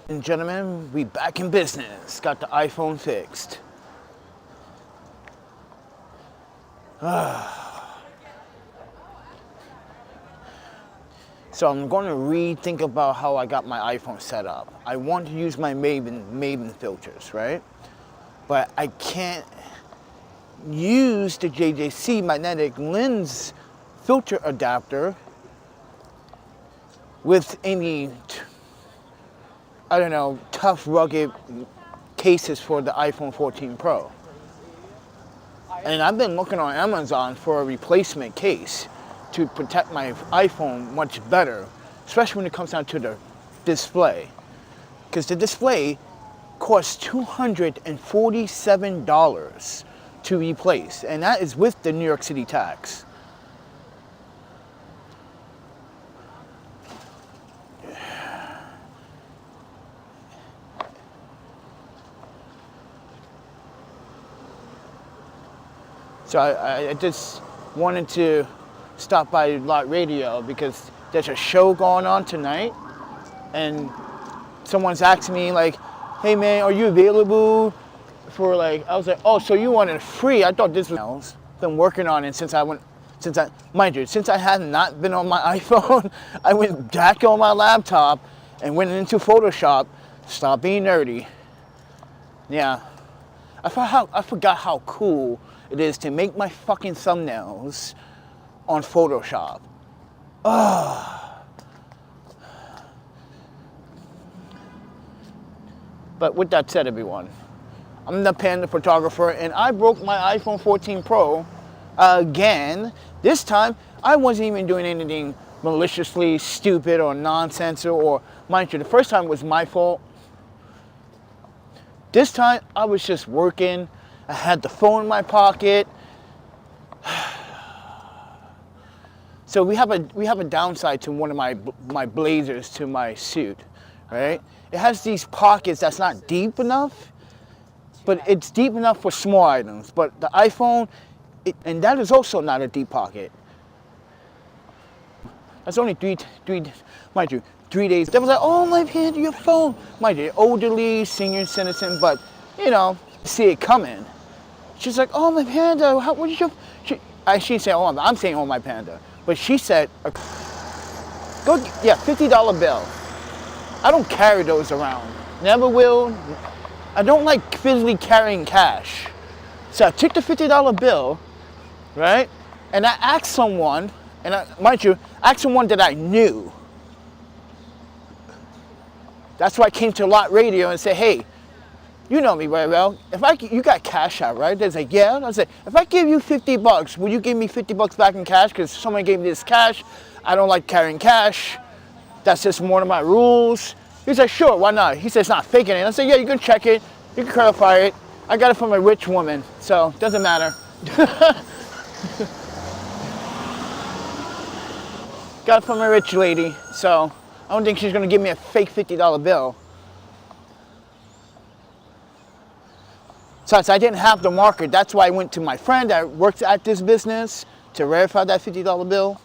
And gentlemen, we back in business. Got the iPhone fixed. So I'm going to rethink about how I got my iPhone set up. I want to use my Maven filters, right? But I can't use the JJC magnetic lens filter adapter with any, I don't know, tough, rugged cases for the iPhone 14 Pro. And I've been looking on Amazon for a replacement case to protect my iPhone much better, especially when it comes down to the display. Because the display costs $247 to replace, and that is with the New York City tax. So I just wanted to stop by Lot Radio because there's a show going on tonight, and someone's asking me like, hey man, are you available for like, I was like, oh, so you want it free? I thought this was, been working on it since I had not been on my iPhone. I went back on my laptop and went into Photoshop, stopped being nerdy. Yeah, I forgot how cool it is to make my fucking thumbnails on Photoshop. But with that said, everyone, I'm the Panda Photographer, and I broke my iPhone 14 Pro again. This time, I wasn't even doing anything maliciously stupid or nonsense, or mind you, the first time was my fault. This time, I was just working. I had the phone in my pocket. So we have a downside to one of my blazers to my suit, right? It has these pockets that's not deep enough, but it's deep enough for small items. But the iPhone, and that is also not a deep pocket. That's only three days. They was like, oh my Panda, your phone. Mind you, elderly, senior citizen, but you know, see it coming. She's like, oh my Panda, what is your? She said, oh, I'm saying, oh my Panda, but she said, $50 bill. I don't carry those around. Never will. I don't like physically carrying cash. So I took the $50 bill, right? And I asked someone, and asked someone that I knew. That's why I came to Lot Radio and said, hey, you know me very well. You got cash out, right? They say, yeah. I said, if I give you $50, will you give me $50 back in cash? Because someone gave me this cash. I don't like carrying cash. That's just one of my rules. He said, sure, why not? He said, it's not faking it. I said, yeah, you can check it. You can clarify it. I got it from a rich woman, so it doesn't matter. Got it from a rich lady, so I don't think she's going to give me a fake $50 bill. Since I didn't have the marker, that's why I went to my friend that works at this business to verify that $50 bill.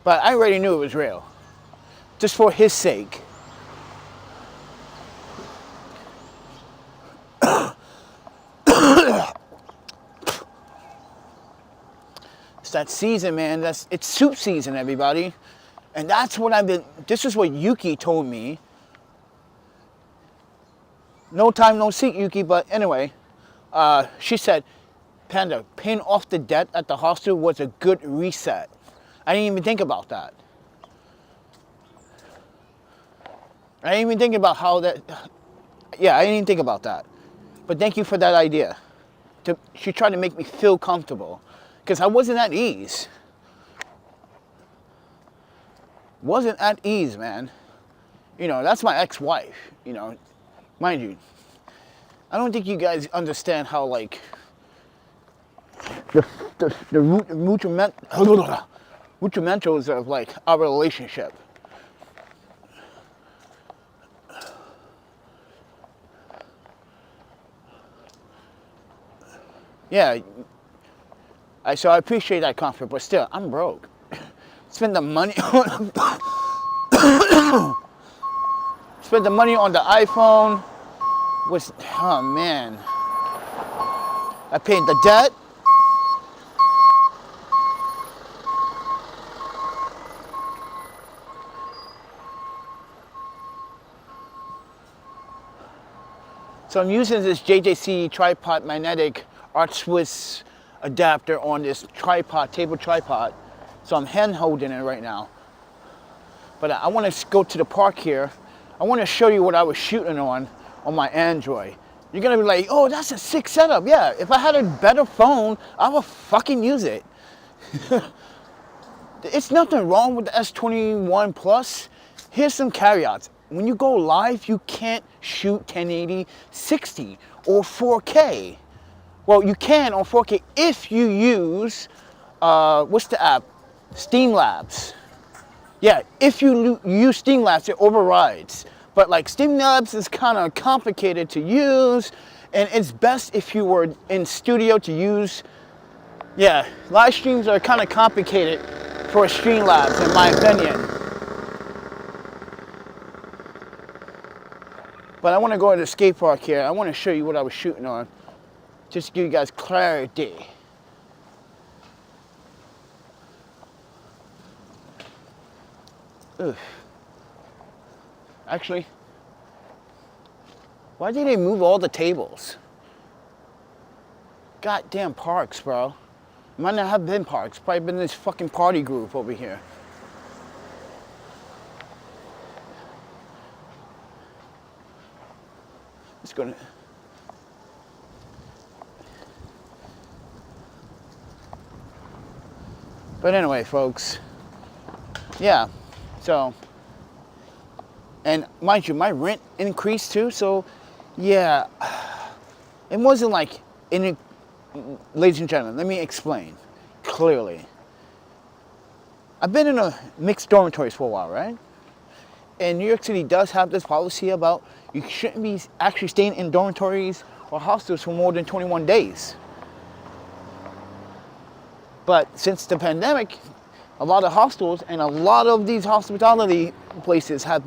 But I already knew it was real, just for his sake. It's that season, man. It's soup season, everybody. And that's what this is what Yuki told me. No time, no seat, Yuki, but anyway, she said, Panda, paying off the debt at the hostel was a good reset. I didn't even think about that. I didn't even think about how that, yeah, I didn't even think about that. But thank you for that idea. She tried to make me feel comfortable, because I wasn't at ease. Wasn't at ease, man. You know, that's my ex-wife, you know. Mind you, I don't think you guys understand how, like, the rudimentals of, like, our relationship. Yeah, so I appreciate that comfort, but still, I'm broke. Spend the money on Spent the money on the iPhone. Was, oh man. I paid the debt. So I'm using this JJC tripod magnetic Art Swiss adapter on this tripod, table tripod. So I'm hand holding it right now. But I want to go to the park here. I want to show you what I was shooting on my Android. You're gonna be like, oh, that's a sick setup. Yeah, if I had a better phone, I would fucking use it. It's nothing wrong with the S21 Plus. Here's some caveats. When you go live, you can't shoot 1080, 60, or 4K. Well, you can on 4K if you use, what's the app? Streamlabs. Yeah, if you use Streamlabs, it overrides. But like Streamlabs is kind of complicated to use, and it's best if you were in studio to use. Yeah, live streams are kind of complicated for Streamlabs, in my opinion. But I want to go to the skate park here. I want to show you what I was shooting on, just to give you guys clarity. Ugh. Actually, why did they move all the tables? Goddamn parks, bro. Might not have been parks. Probably been this fucking party group over here. It's gonna. But anyway, folks. Yeah. So. And mind you, my rent increased too. So, yeah. It wasn't like ladies and gentlemen, let me explain clearly. I've been in a mixed dormitories for a while, right? And New York City does have this policy about you shouldn't be actually staying in dormitories or hostels for more than 21 days. But since the pandemic, a lot of hostels and a lot of these hospitality places have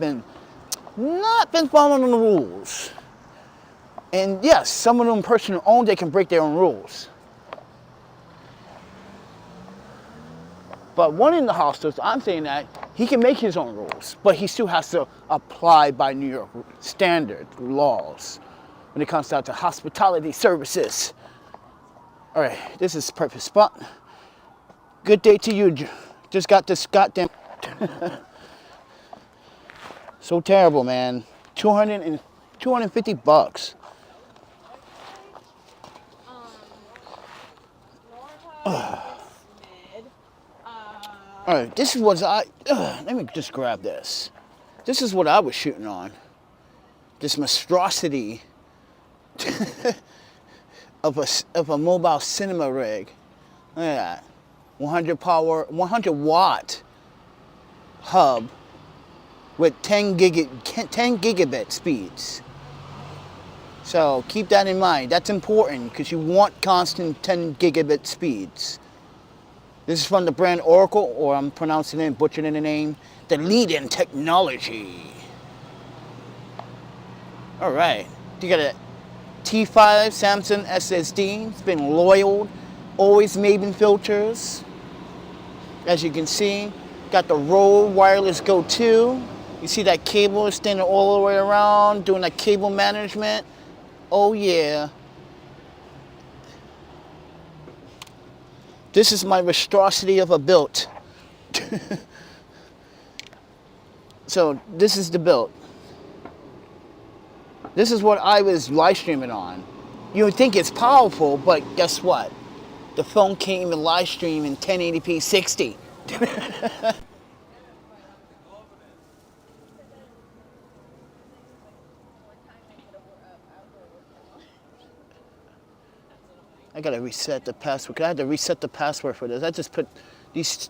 not been following the rules. And yes, some of them personal owned, they can break their own rules. But one in the hostels, I'm saying that he can make his own rules, but he still has to apply by New York standard laws when it comes down to hospitality services. All right, this is the perfect spot. Good day to you. Just got this goddamn. So terrible, man. 250 bucks. All right, this is what let me just grab this. This is what I was shooting on. This monstrosity of a mobile cinema rig. Look at that. 100 watt hub with 10 gigabit speeds. So keep that in mind. That's important because you want constant 10 gigabit speeds. This is from the brand Oracle, or I'm pronouncing it, butchering the name, the lead-in technology. All right, you got a T5 Samsung SSD. It's been loyal, always Maven filters. As you can see, got the Rode Wireless Go 2. You see that cable extending all the way around, doing that cable management. Oh yeah. This is my monstrosity of a build. So this is the build. This is what I was live streaming on. You would think it's powerful, but guess what? The phone can't even live stream in 1080p 60. I gotta reset the password. I had to reset the password for this. I just put these.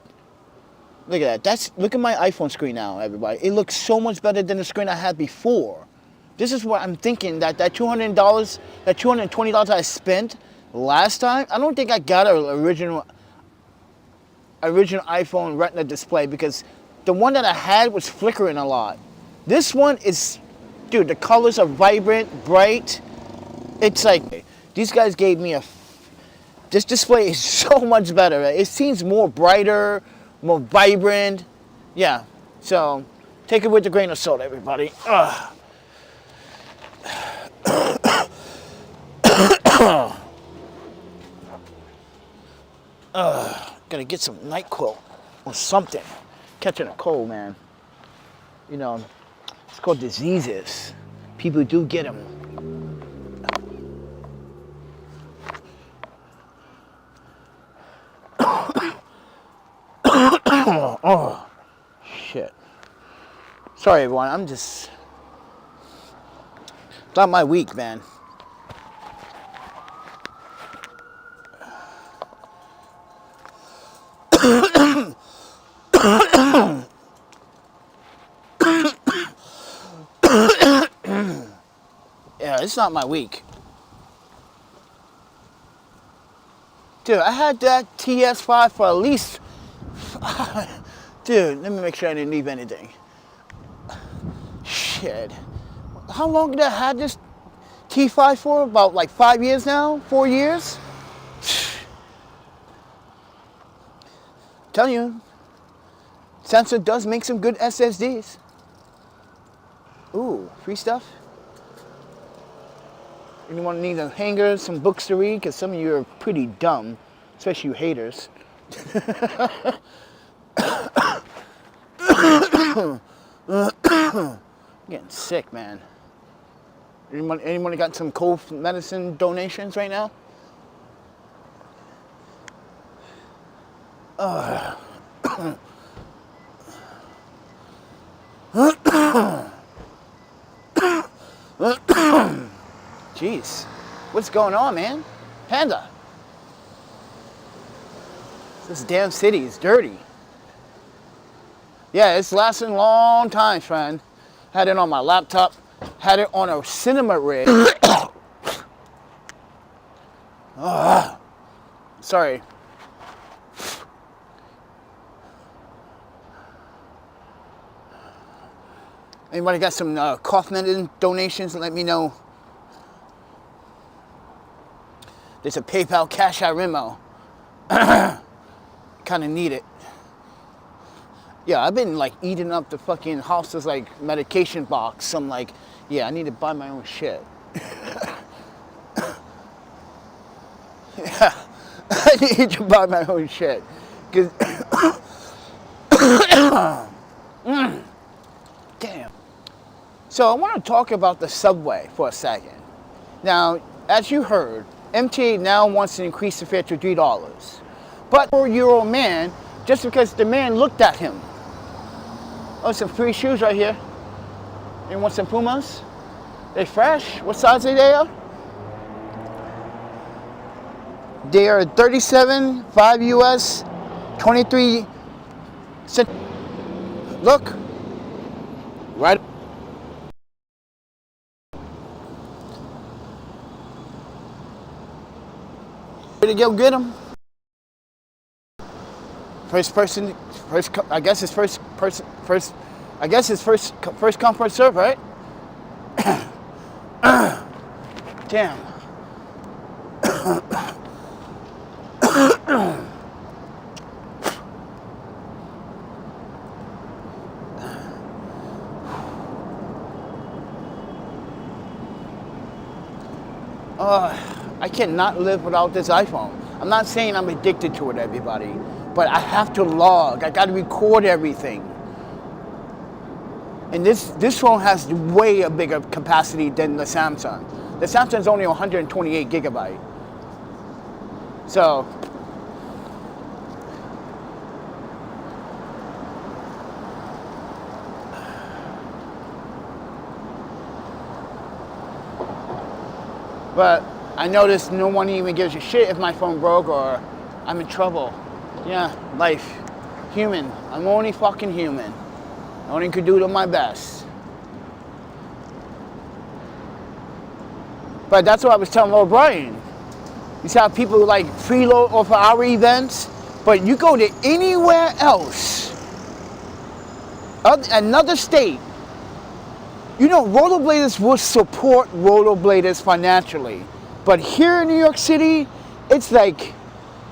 Look at that. Look at my iPhone screen now, everybody. It looks so much better than the screen I had before. This is what I'm thinking. That $200, that $220 I spent last time. I don't think I got an original iPhone Retina display because the one that I had was flickering a lot. This one is Dude, the colors are vibrant, bright. It's like, these guys gave me this display is so much better. It seems more brighter, more vibrant. Yeah, so take it with a grain of salt, everybody. Gotta get some NyQuil or something. Catching a cold, man. You know, it's called diseases. People do get them. Oh, shit. Sorry, everyone. It's not my week, man. Yeah, it's not my week. Dude, I had that TS5 for at least... Dude, let me make sure I didn't leave anything. Shit. How long did I have this T5 for? About like 5 years now? 4 years? Tell you, Samsung does make some good SSDs. Ooh, free stuff. Anyone need a hanger, some books to read? Because some of you are pretty dumb, especially you haters. I'm getting sick, man. Anyone got some cold medicine donations right now? Jeez, what's going on, man? Panda. This damn city is dirty. Yeah, it's lasting a long time, friend. Had it on my laptop. Had it on a cinema rig. Sorry. Anybody got some cough medicine donations? Let me know. There's a PayPal, cash.app, Venmo. Kind of need it. Yeah, I've been like eating up the fucking house's like medication box. I'm like, yeah, I need to buy my own shit. Yeah, I need to buy my own shit. Cause damn. So I want to talk about the subway for a second. Now, as you heard, MTA now wants to increase the fare to $3. But for a €4 man, just because the man looked at him. Oh, some free shoes right here. You want some Pumas? They fresh? What size are they? They are 37, 5 US, 23 cent. Look. Right. Ready to go get them. First person, I guess it's first come, first serve, right? Damn. I cannot live without this iPhone. I'm not saying I'm addicted to it, everybody, but I have to log. I got to record everything. And this phone has way a bigger capacity than the Samsung. The Samsung's only 128 gigabyte. So, but I noticed no one even gives a shit if my phone broke or I'm in trouble. Yeah, life. Human. I'm only fucking human. I only could do my best. But that's what I was telling O'Brien. You see how people like freeload off of our events, but you go to anywhere else, another state, You know, rollerbladers will support rollerbladers financially. But here in New York City, it's like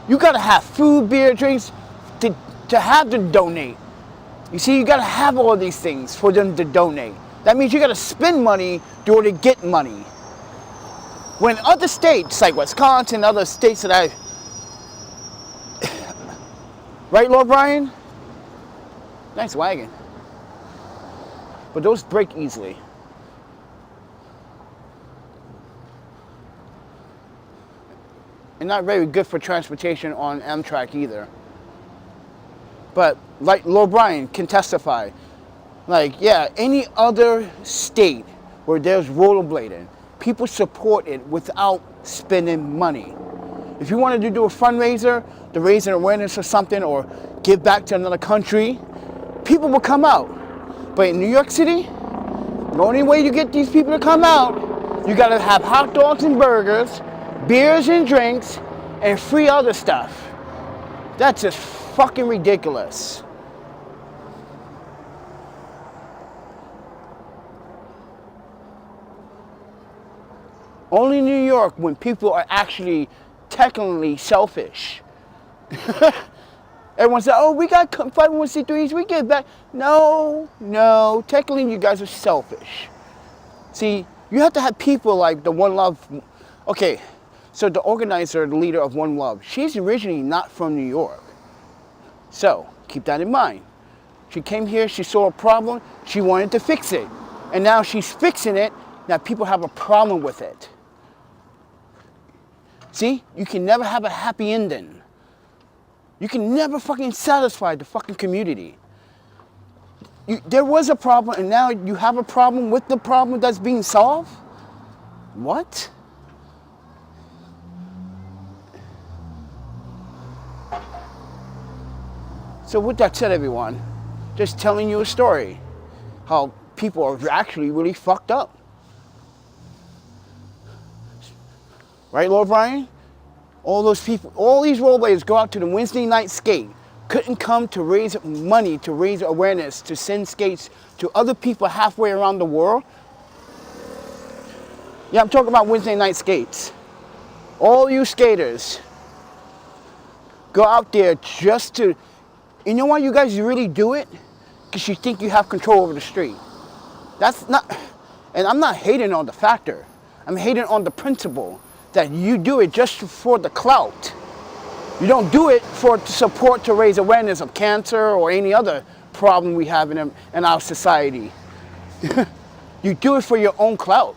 you gotta have food, beer, drinks to have them donate. You see, you gotta have all these things for them to donate. That means you gotta spend money in order to get money. When other states, like Wisconsin, other states that right, Lord Brian? Nice wagon. But those break easily. And not very good for transportation on Amtrak either. But like Lord Brian can testify, like, yeah, any other state where there's rollerblading, people support it without spending money. If you wanted to do a fundraiser to raise an awareness or something, or give back to another country, people will come out. But in New York City, the only way you get these people to come out, you gotta have hot dogs and burgers, beers and drinks, and free other stuff. That's just fucking ridiculous. Only in New York when people are actually technically selfish. Everyone said, oh, we got 501c3s, we give back. No, technically you guys are selfish. See, you have to have people like the One Love. Okay, so the organizer, the leader of One Love, she's originally not from New York. So, keep that in mind. She came here, she saw a problem, she wanted to fix it. And now she's fixing it, now people have a problem with it. See, you can never have a happy ending. You can never fucking satisfy the fucking community. There was a problem and now you have a problem with the problem that's being solved? What? So with that said, everyone, just telling you a story, how people are actually really fucked up. Right, Lord Brian? All those people, all these rollerbladers go out to the Wednesday night skate, couldn't come to raise money, to raise awareness, to send skates to other people halfway around the world. Yeah, I'm talking about Wednesday night skates. All you skaters, go out there just to, you know why you guys really do it? Because you think you have control over the street. That's not, and I'm not hating on the factor. I'm hating on the principle that you do it just for the clout. You don't do it for support to raise awareness of cancer or any other problem we have in our society. You do it for your own clout.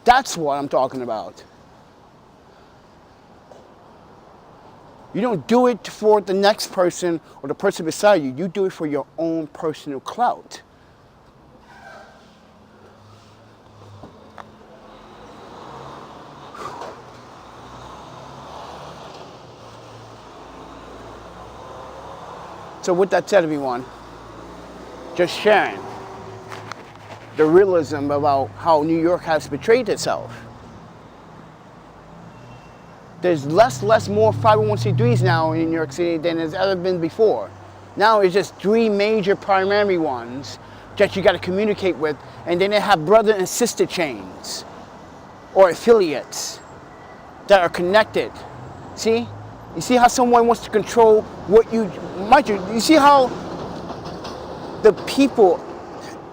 That's what I'm talking about. You don't do it for the next person or the person beside you. You do it for your own personal clout. So with that said, everyone, just sharing the realism about how New York has betrayed itself. There's more 501c3s now in New York City than there's ever been before. Now it's just 3 major primary ones that you got to communicate with, and then they have brother and sister chains or affiliates that are connected. See? You see how someone wants to control what you see how the people,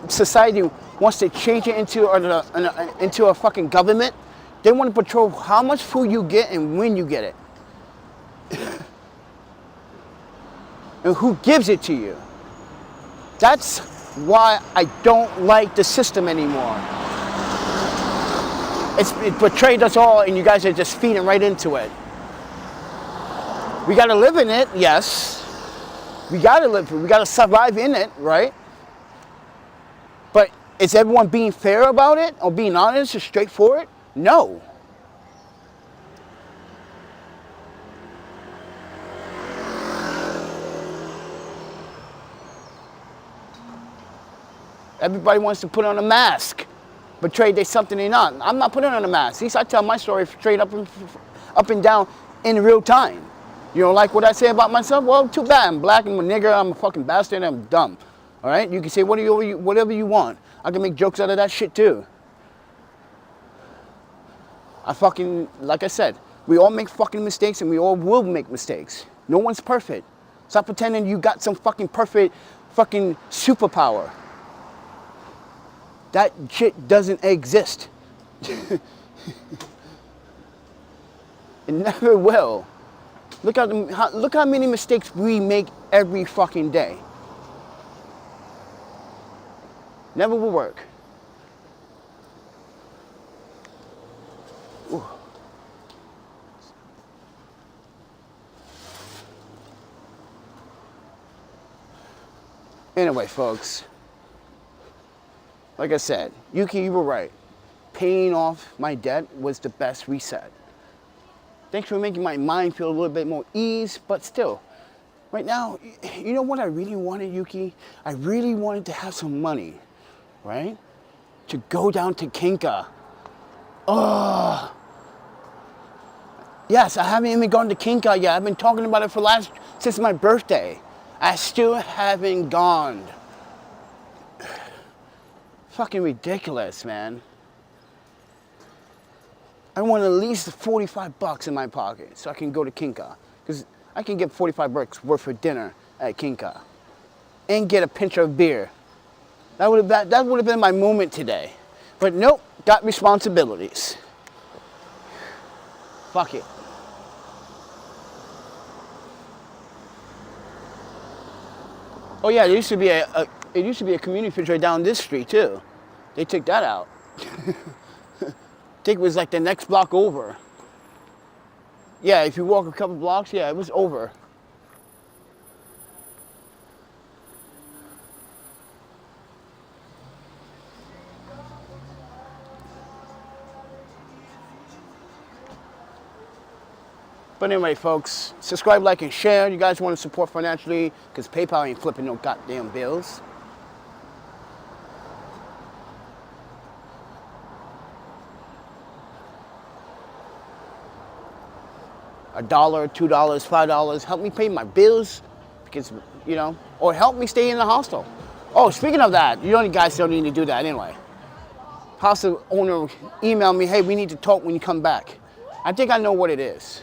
society wants to change it into a fucking government? They want to control how much food you get and when you get it. And who gives it to you. That's why I don't like the system anymore. It betrayed us all and you guys are just feeding right into it. We gotta live in it, yes. We gotta survive in it, right? But is everyone being fair about it or being honest or straightforward? No. Everybody wants to put on a mask, betray they something they're not. I'm not putting on a mask. At least I tell my story straight up and down in real time. You don't like what I say about myself? Well, too bad. I'm black, I'm a nigger, I'm a fucking bastard, I'm dumb. All right? You can say whatever you want. I can make jokes out of that shit too. Like I said, we all make fucking mistakes and we all will make mistakes. No one's perfect. Stop pretending you got some fucking perfect fucking superpower. That shit doesn't exist. It never will. Look how many mistakes we make every fucking day. Never will work. Ooh. Anyway, folks, like I said, Yuki, you were right. Paying off my debt was the best reset. Thanks for making my mind feel a little bit more ease, but still, right now, you know what I really wanted, Yuki? I really wanted to have some money, right? To go down to Kinka. Oh. Yes, I haven't even gone to Kinka yet. I've been talking about it since my birthday. I still haven't gone. Fucking ridiculous, man. I want at least 45 bucks in my pocket so I can go to Kinka. Because I can get 45 bucks worth of dinner at Kinka. And get a pinch of beer. That would have been my moment today. But nope, got responsibilities. Fuck it. Oh yeah, there used to be a community fridge right down this street too. They took that out. I think it was like the next block over. Yeah, if you walk a couple blocks, yeah, it was over. But anyway, folks, subscribe, like, and share. You guys want to support financially, because PayPal ain't flipping no goddamn bills. $1, $2, $5, help me pay my bills, because, you know, or help me stay in the hostel. Oh, speaking of that, you guys don't need to do that anyway. Hostel owner emailed me, hey, we need to talk when you come back. I think I know what it is.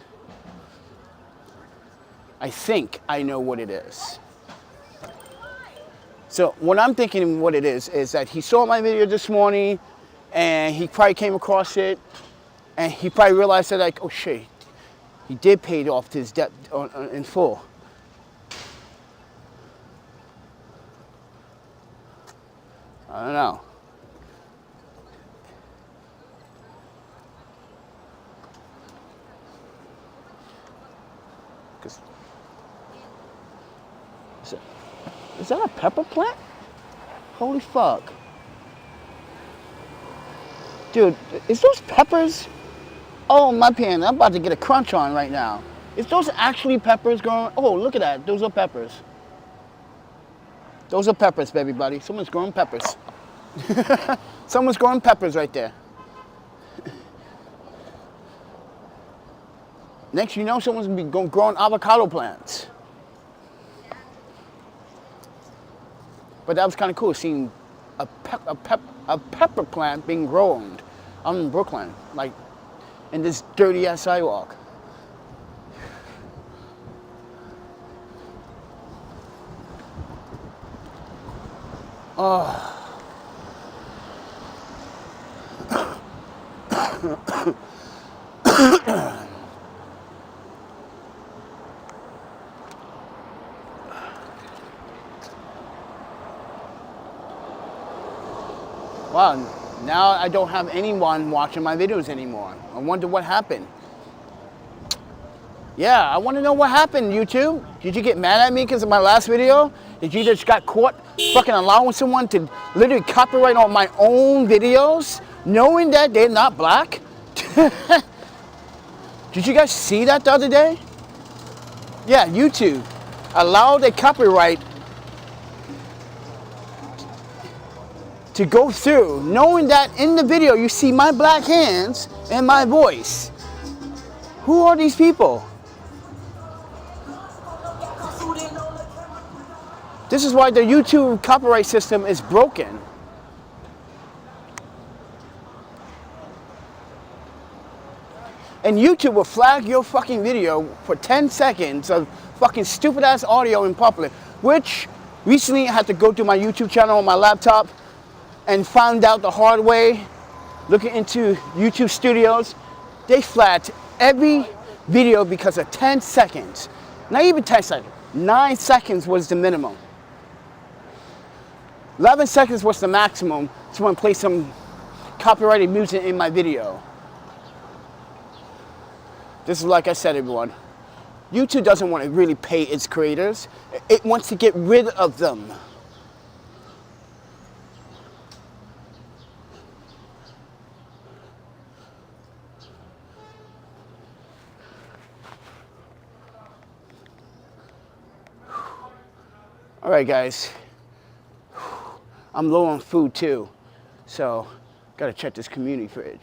I think I know what it is. So what I'm thinking what it is that he saw my video this morning and he probably came across it and he probably realized that, like, oh shit, he did pay off his debt in full. I don't know. Is that a pepper plant? Holy fuck. Dude, is those peppers? Oh, my pan, I'm about to get a crunch on right now. Is those actually peppers growing? Oh, look at that. Those are peppers. Those are peppers, baby buddy. Someone's growing peppers. Someone's growing peppers right there. Next you know, someone's going to be growing avocado plants. But that was kind of cool, seeing a pepper plant being grown out in Brooklyn, like in this dirty ass sidewalk. Oh. Wow, now I don't have anyone watching my videos anymore. I wonder what happened. Yeah, I want to know what happened, YouTube. Did you get mad at me because of my last video? Did you just got caught fucking allowing someone to literally copyright on my own videos, knowing that they're not black? Did you guys see that the other day? Yeah, YouTube allowed a copyright to go through, knowing that in the video you see my black hands and my voice. Who are these people? This is why the YouTube copyright system is broken. And YouTube will flag your fucking video for 10 seconds of fucking stupid ass audio in public, which recently I had to go to my YouTube channel on my laptop and found out the hard way, looking into YouTube studios. They flagged every video because of 10 seconds. Not even 10 seconds, 9 seconds was the minimum. 11 seconds was the maximum. Someone play some copyrighted music in my video. This is like I said, everyone. YouTube doesn't want to really pay its creators. It wants to get rid of them. All right, guys. I'm low on food too, so gotta check this community fridge.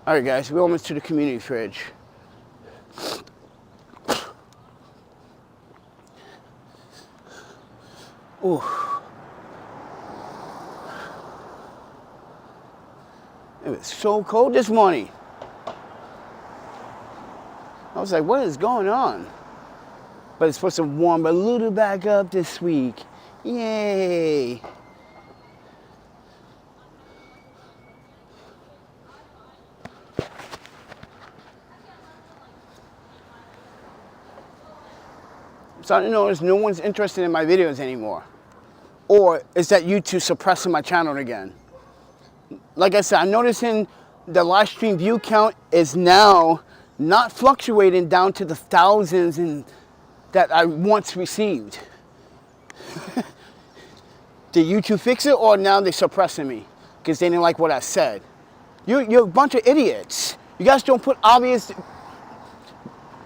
All right, guys, we're almost to the community fridge. Ooh. It was so cold this morning. I was like, what is going on? But it's supposed to warm a little back up this week. Yay. I'm starting to notice no one's interested in my videos anymore. Or is that YouTube suppressing my channel again? Like I said, I'm noticing the live stream view count is now not fluctuating down to the thousands that I once received. Did YouTube fix it, or now they're suppressing me because they didn't like what I said? You're a bunch of idiots. You guys don't put obvious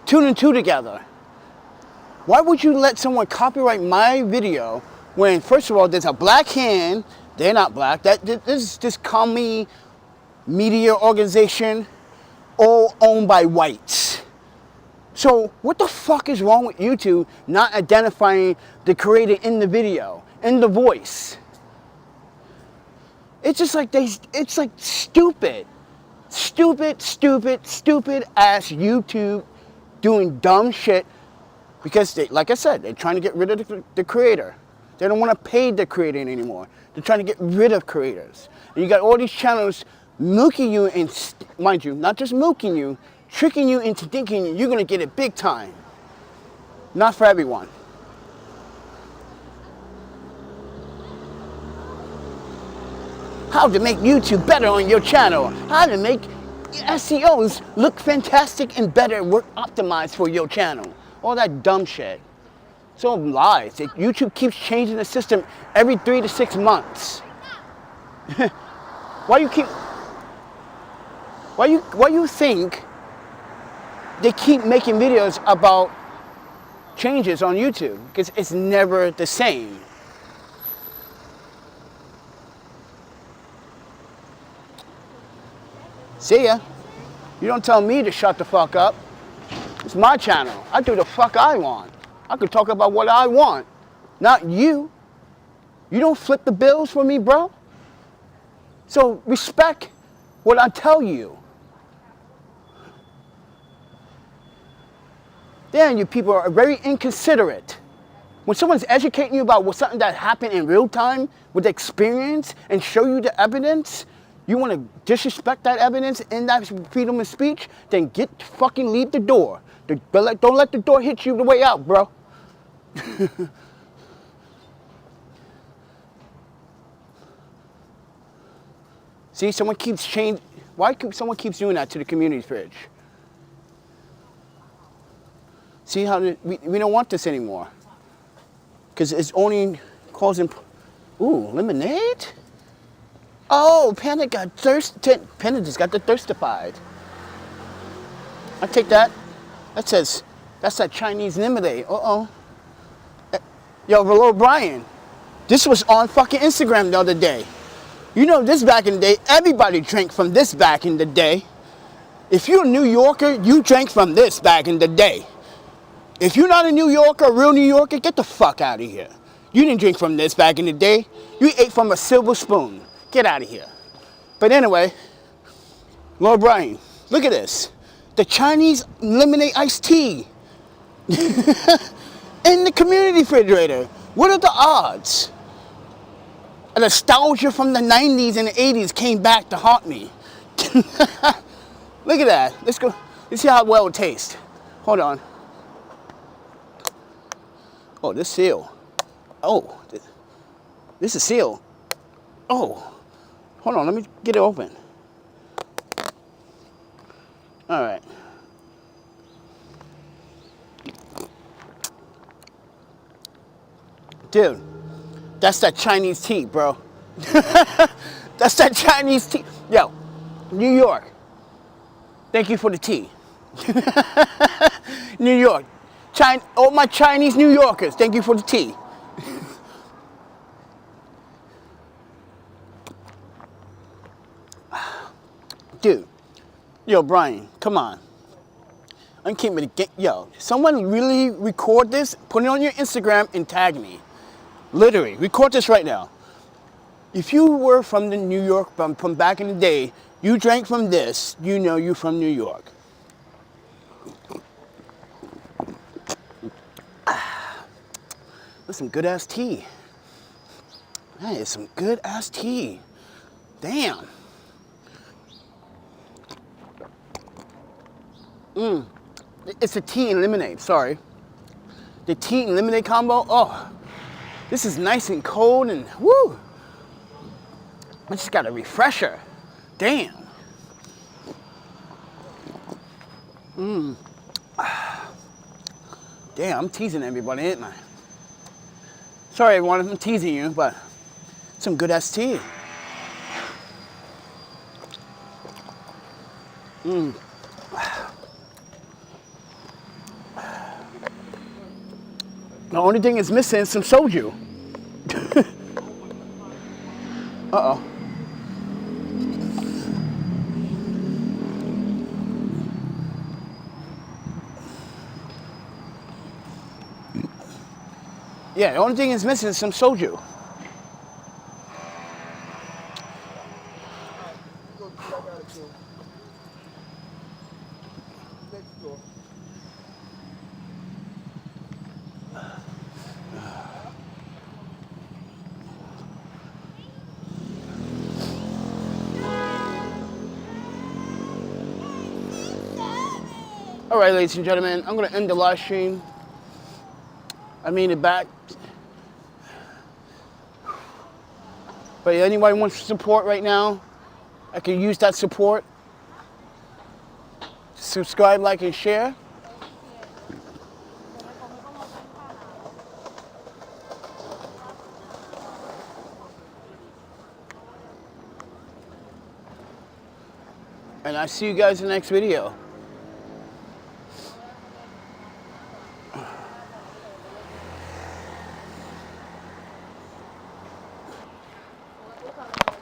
two and two together. Why would you let someone copyright my video when, first of all, there's a black hand? They're not black. This is this commie media organization, all owned by whites. So what the fuck is wrong with YouTube not identifying the creator in the video, in the voice? It's just like it's like stupid ass YouTube doing dumb shit because they, like I said, they're trying to get rid of the creator. They don't want to pay the creator anymore. They're trying to get rid of creators. And you got all these channels milking you, and mind you, not just milking you, tricking you into thinking you're going to get it big time. Not for everyone. How to make YouTube better on your channel. How to make SEOs look fantastic and better, work optimized for your channel. All that dumb shit. It's all lies. YouTube keeps changing the system every 3 to 6 months. Why you think they keep making videos about changes on YouTube? Because it's never the same. See ya. You don't tell me to shut the fuck up. It's my channel. I do the fuck I want. I could talk about what I want, not you. You don't flip the bills for me, bro. So respect what I tell you. Then you people are very inconsiderate. When someone's educating you about something that happened in real time with experience and show you the evidence, you want to disrespect that evidence in that freedom of speech, then fucking leave the door. Don't let the door hit you the way out, bro. See, someone keeps changing. Why someone keeps doing that to the community fridge? See how we don't want this anymore. Because it's only causing. Ooh, lemonade? Oh, Panda got Panda just got the thirstified. I take that. That says, that's that Chinese lemonade. Uh-oh. Yo, hello, Brian. This was on fucking Instagram the other day. You know, this back in the day, everybody drank from this back in the day. If you're a New Yorker, you drank from this back in the day. If you're not a New Yorker, a real New Yorker, get the fuck out of here. You didn't drink from this back in the day. You ate from a silver spoon. Get out of here. But anyway, Lord Brian, look at this. The Chinese lemonade iced tea in the community refrigerator. What are the odds? A nostalgia from the 90s and the 80s came back to haunt me. Look at that. Let's go. Let's see how well it tastes. Hold on. Oh, this seal. Oh, this is seal. Oh, hold on. Let me get it open. All right. Dude, that's that Chinese tea, bro. That's that Chinese tea. Yo, New York. Thank you for the tea. New York. All my Chinese New Yorkers, thank you for the tea. Dude, yo, Brian, come on. I'm keeping it. Yo, someone really record this, put it on your Instagram, and tag me. Literally, record this right now. If you were from the New York, from back in the day, you drank from this, you know you're from New York. That's some good ass tea. That is some good ass tea. Damn. It's a tea and lemonade, sorry. The tea and lemonade combo, oh, this is nice and cold and woo. I just got a refresher. Damn. Damn, I'm teasing everybody, ain't I? Sorry everyone, I'm teasing you, but some good ass tea. The only thing is missing is some soju. Uh-oh. Yeah, the only thing is missing is some soju. All right, ladies and gentlemen, I'm gonna end the live stream. I made it back. But if anybody wants support right now, I can use that support. Subscribe, like, and share. And I see you guys in the next video.